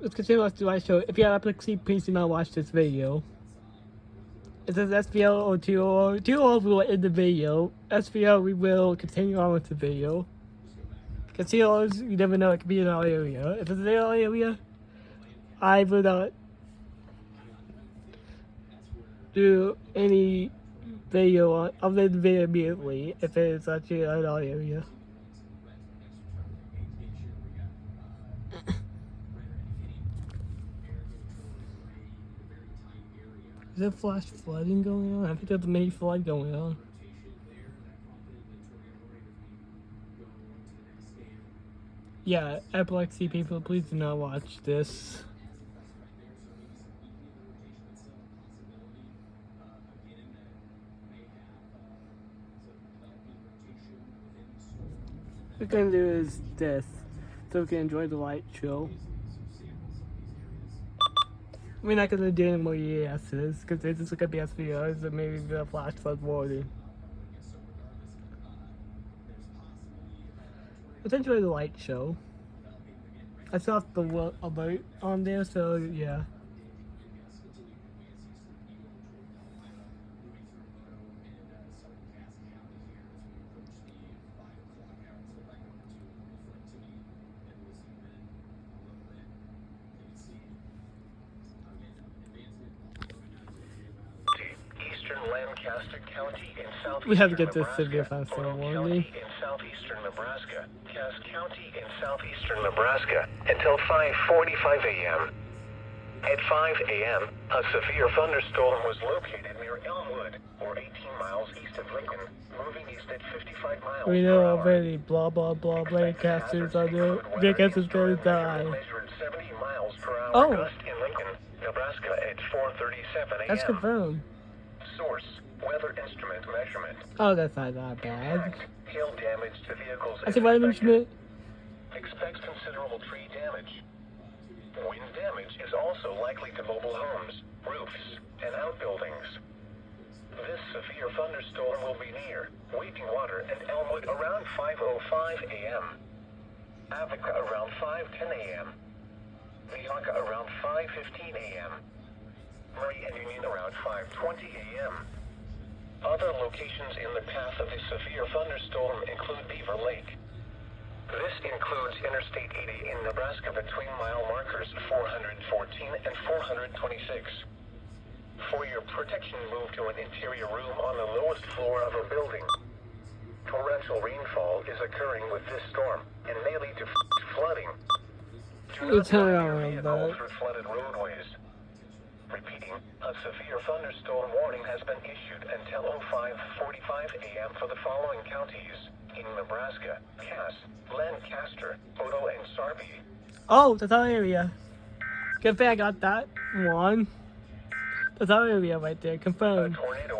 let's continue with the live show. If you have epilepsy, please do not watch this video. It says SVR or 200. 200 we will end the video. SVR we will continue on with the video. Casinos, you never know, it could be in our area. If it's in our area, I will not do any video on, I'll end the video immediately if it is actually in our area. Is there flash flooding going on? I think there's a mini flood going on. Yeah, epilepsy people, please do not watch this. What we're gonna do is this, so we can enjoy the light show. We're not gonna do any more EASs, because this is gonna be SVRs and maybe the flash flood warning. Let's enjoy the light show. I saw the alert on there, so yeah. Lancaster County in southeastern We have to get this Nebraska, severe thunderstorm Oro warning. County in southeastern Nebraska, Cass County in southeastern Nebraska until 5:45 a.m. At 5 a.m., a severe thunderstorm was located near Elmwood, or 18 miles east of Lincoln, moving east at 55 miles We know per hour. already, blah blah blah, Lancaster's on there. Lancaster's gonna die. Measured 70 miles per hour Oh. gust in Lincoln, Nebraska at 4:37 a.m. That's confirmed. Source, weather instrument measurement. Oh, that's not that bad. Impact, hail damage to vehicles. I said, weather instrument. Expects considerable tree damage. Wind damage is also likely to mobile homes, roofs, and outbuildings. This severe thunderstorm will be near Waiting Water and Elmwood around 5:05 a.m. Avica around 5:10 a.m. Weehawka around 5:15 a.m. Murray and Union around 5:20 a.m. Other locations in the path of the severe thunderstorm include Beaver Lake. This includes Interstate 80 in Nebraska between mile markers 414 and 426. For your protection, move to an interior room on the lowest floor of a building. Torrential rainfall is occurring with this storm and may lead to flooding. Do not Turn drive your around, vehicle bud. through flooded roadways. Repeating, a severe thunderstorm warning has been issued until 05:45 a.m. for the following counties in Nebraska: Cass, Lancaster, Odo, and Sarpy. Oh, that's our area. Good thing I got that one. That's our area right there, A confirmed. tornado